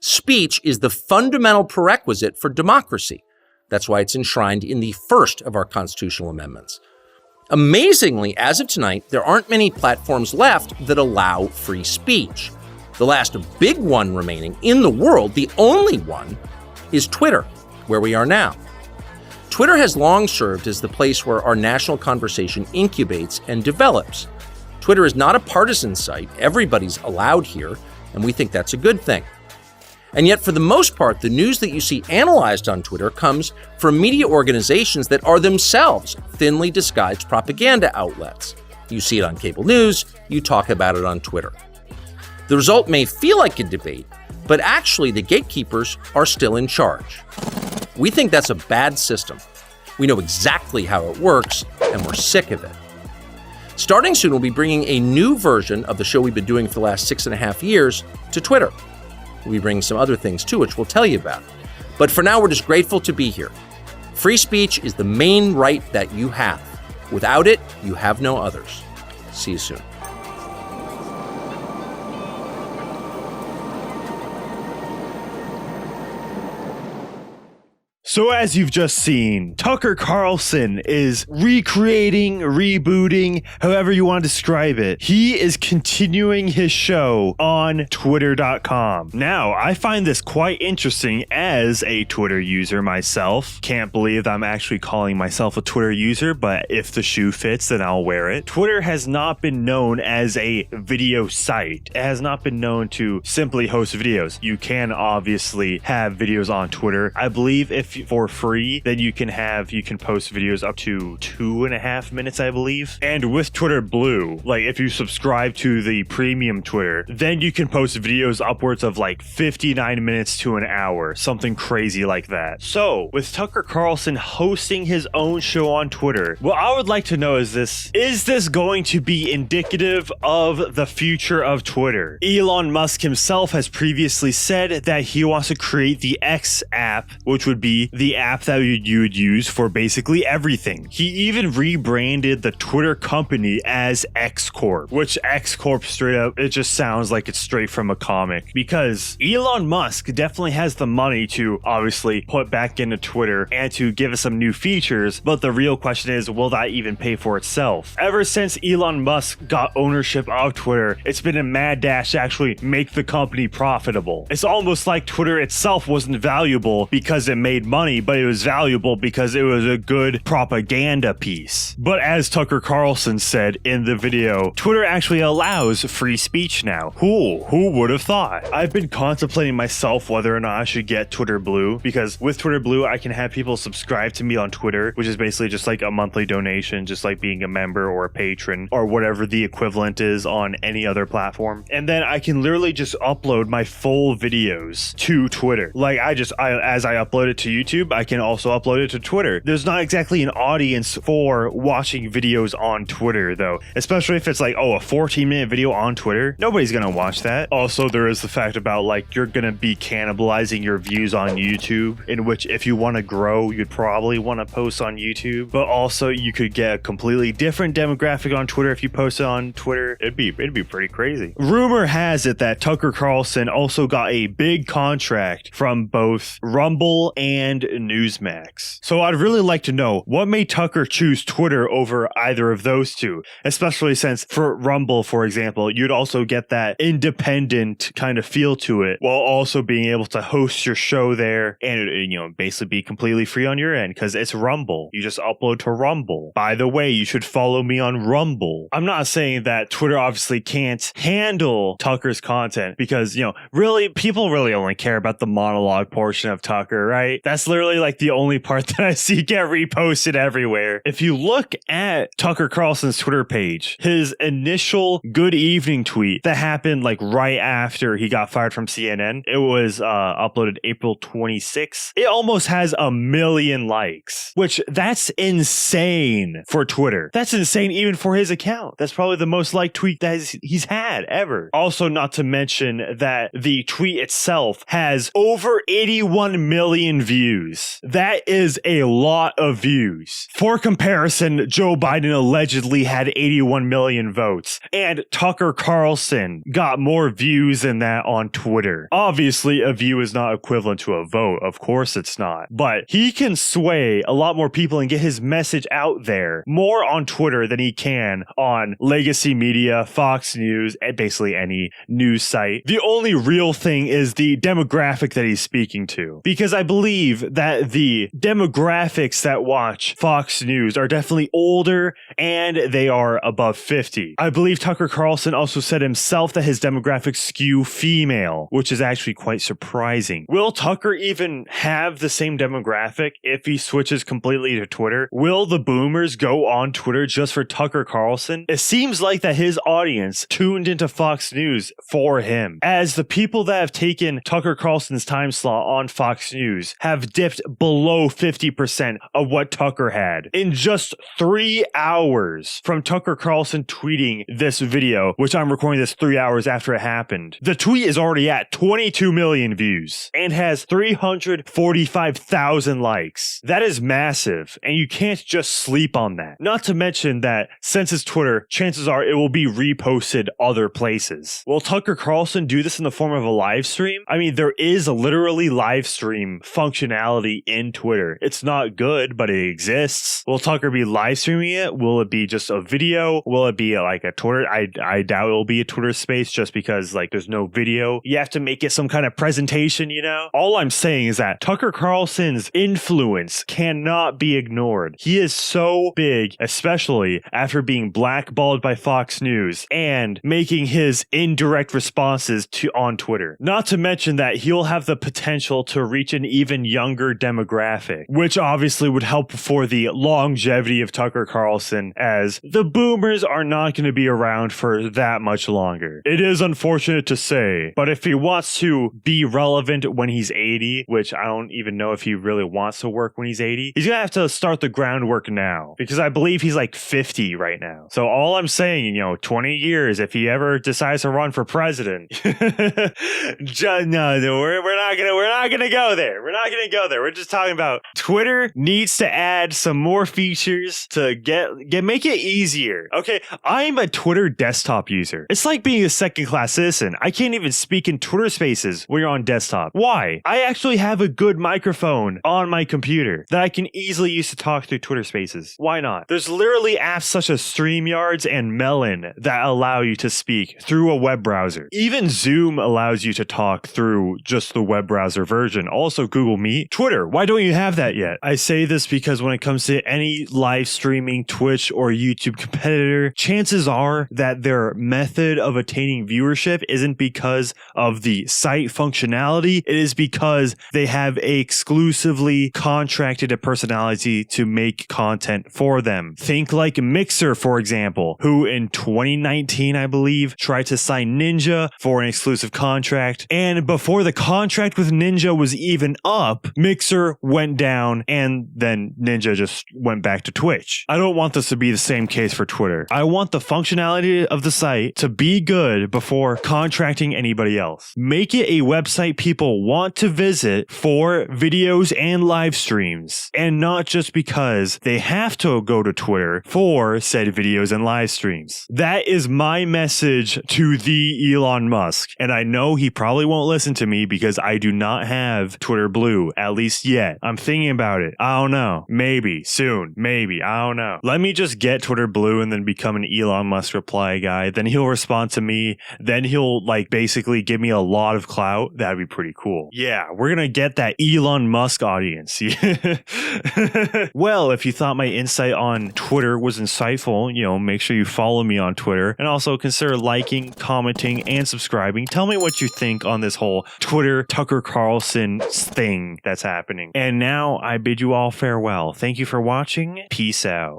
Speech is the fundamental prerequisite for democracy. That's why it's enshrined in the first of our constitutional amendments. Amazingly, as of tonight, there aren't many platforms left that allow free speech. The last big one remaining in the world, the only one, is Twitter, where we are now. Twitter has long served as the place where our national conversation incubates and develops. Twitter is not a partisan site. Everybody's allowed here, and we think that's a good thing. And yet, for the most part, the news that you see analyzed on Twitter comes from media organizations that are themselves thinly disguised propaganda outlets. You see it on cable news, you talk about it on Twitter. The result may feel like a debate, but actually the gatekeepers are still in charge. We think that's a bad system. We know exactly how it works, and we're sick of it. Starting soon, we'll be bringing a new version of the show we've been doing for the last 6.5 years to Twitter. We'll be bringing some other things too, which we'll tell you about. But for now, we're just grateful to be here. Free speech is the main right that you have. Without it, you have no others. See you soon. So as you've just seen, Tucker Carlson is recreating, rebooting, however you want to describe it. He is continuing his show on Twitter.com. Now, I find this quite interesting as a Twitter user myself. Can't believe that I'm actually calling myself a Twitter user, but if the shoe fits, then I'll wear it. Twitter has not been known as a video site. It has not been known to simply host videos. You can obviously have videos on Twitter. I believe if for free, then you can post videos up to 2.5 minutes, I believe. And with Twitter Blue, like if you subscribe to the premium Twitter, then you can post videos upwards of like 59 minutes to an hour, something crazy like that. So with Tucker Carlson hosting his own show on Twitter, what I would like to know is this going to be indicative of the future of Twitter? Elon Musk himself has previously said that he wants to create the X app, which would be the app that you would use for basically everything. He even rebranded the Twitter company as X Corp, which X Corp straight up, it just sounds like it's straight from a comic, because Elon Musk definitely has the money to obviously put back into Twitter and to give us some new features, but the real question is, will that even pay for itself? Ever since Elon Musk got ownership of Twitter, it's been a mad dash to actually make the company profitable. It's almost like Twitter itself wasn't valuable because it made money, but it was valuable because it was a good propaganda piece. But as Tucker Carlson said in the video, Twitter actually allows free speech now. Who would have thought? I've been contemplating myself whether or not I should get Twitter Blue, because with Twitter Blue, I can have people subscribe to me on Twitter, which is basically just like a monthly donation, just like being a member or a patron or whatever the equivalent is on any other platform. And then I can literally just upload my full videos to Twitter. Like as I upload it to YouTube, I can also upload it to Twitter. There's not exactly an audience for watching videos on Twitter though, especially if it's like, oh, a 14-minute video on Twitter. Nobody's gonna watch that. Also, there is the fact about like you're gonna be cannibalizing your views on YouTube, in which if you want to grow, you'd probably want to post on YouTube, but also you could get a completely different demographic on Twitter if you post it on Twitter. It'd be pretty crazy. Rumor has it that Tucker Carlson also got a big contract from both Rumble and Newsmax. So I'd really like to know what made Tucker choose Twitter over either of those two, especially since for Rumble, for example, you'd also get that independent kind of feel to it while also being able to host your show there and, basically be completely free on your end because it's Rumble. You just upload to Rumble. By the way, you should follow me on Rumble. I'm not saying that Twitter obviously can't handle Tucker's content because, really, people really only care about the monologue portion of Tucker, right? That's literally like the only part that I see get reposted everywhere. If you look at Tucker Carlson's Twitter page, his initial good evening tweet that happened like right after he got fired from CNN, it was uploaded April 26th. It almost has 1 million likes, which that's insane for Twitter. That's insane even for his account. That's probably the most liked tweet that he's had ever. Also, not to mention that the tweet itself has over 81 million views. views. That is a lot of views. For comparison, Joe Biden allegedly had 81 million votes, and Tucker Carlson got more views than that on Twitter. Obviously, a view is not equivalent to a vote. Of course it's not. But he can sway a lot more people and get his message out there more on Twitter than he can on legacy media, Fox News, and basically any news site. The only real thing is the demographic that he's speaking to. Because I believe that the demographics that watch Fox News are definitely older and they are above 50. I believe Tucker Carlson also said himself that his demographics skew female, which is actually quite surprising. Will Tucker even have the same demographic if he switches completely to Twitter? Will the boomers go on Twitter just for Tucker Carlson? It seems like that his audience tuned into Fox News for him, as the people that have taken Tucker Carlson's time slot on Fox News have dipped below 50% of what Tucker had in just 3 hours from Tucker Carlson tweeting this video, which I'm recording this 3 hours after it happened. The tweet is already at 22 million views and has 345,000 likes. That is massive, and you can't just sleep on that. Not to mention that since it's Twitter, chances are it will be reposted other places. Will Tucker Carlson do this in the form of a live stream? I mean, there is a literally live stream functionality in Twitter. It's not good, but it exists. Will Tucker be live streaming it? Will it be just a video? Will it be like a Twitter? I doubt it will be a Twitter space just because like there's no video. You have to make it some kind of presentation, you know? All I'm saying is that Tucker Carlson's influence cannot be ignored. He is so big, especially after being blackballed by Fox News and making his indirect responses on Twitter. Not to mention that he'll have the potential to reach an even younger demographic, which obviously would help for the longevity of Tucker Carlson, as the boomers are not going to be around for that much longer. It is unfortunate to say, but if he wants to be relevant when he's 80, which I don't even know if he really wants to work when he's 80, he's going to have to start the groundwork now, because I believe he's like 50 right now. So all I'm saying, 20 years, if he ever decides to run for president, we're not gonna go there. We're not gonna go there. We're just talking about Twitter needs to add some more features to make it easier. Okay, I'm a Twitter desktop user. It's like being a second-class citizen. I can't even speak in Twitter Spaces when you're on desktop. Why? I actually have a good microphone on my computer that I can easily use to talk through Twitter Spaces. Why not? There's literally apps such as StreamYards and Melon that allow you to speak through a web browser. Even Zoom allows you to talk through just the web browser version. Also Google Meet. Twitter, why don't you have that yet? I say this because when it comes to any live streaming Twitch or YouTube competitor, chances are that their method of attaining viewership isn't because of the site functionality. It is because they have a exclusively contracted a personality to make content for them. Think like Mixer, for example, who in 2019, I believe, tried to sign Ninja for an exclusive contract. And before the contract with Ninja was even up, Mixer went down and then Ninja just went back to Twitch. I don't want this to be the same case for Twitter. I want the functionality of the site to be good before contracting anybody else. Make it a website people want to visit for videos and live streams, and not just because they have to go to Twitter for said videos and live streams. That is my message to the Elon Musk, and I know he probably won't listen to me because I do not have Twitter Blue, at least yet. I'm thinking about it. I don't know. Maybe soon. Maybe. I don't know. Let me just get Twitter Blue and then become an Elon Musk reply guy. Then he'll respond to me. Then he'll basically give me a lot of clout. That'd be pretty cool. Yeah, we're gonna get that Elon Musk audience. Well, if you thought my insight on Twitter was insightful, make sure you follow me on Twitter, and also consider liking, commenting, and subscribing. Tell me what you think on this whole Twitter Tucker Carlson thing that's happening. And now I bid you all farewell. Thank you for watching. Peace out.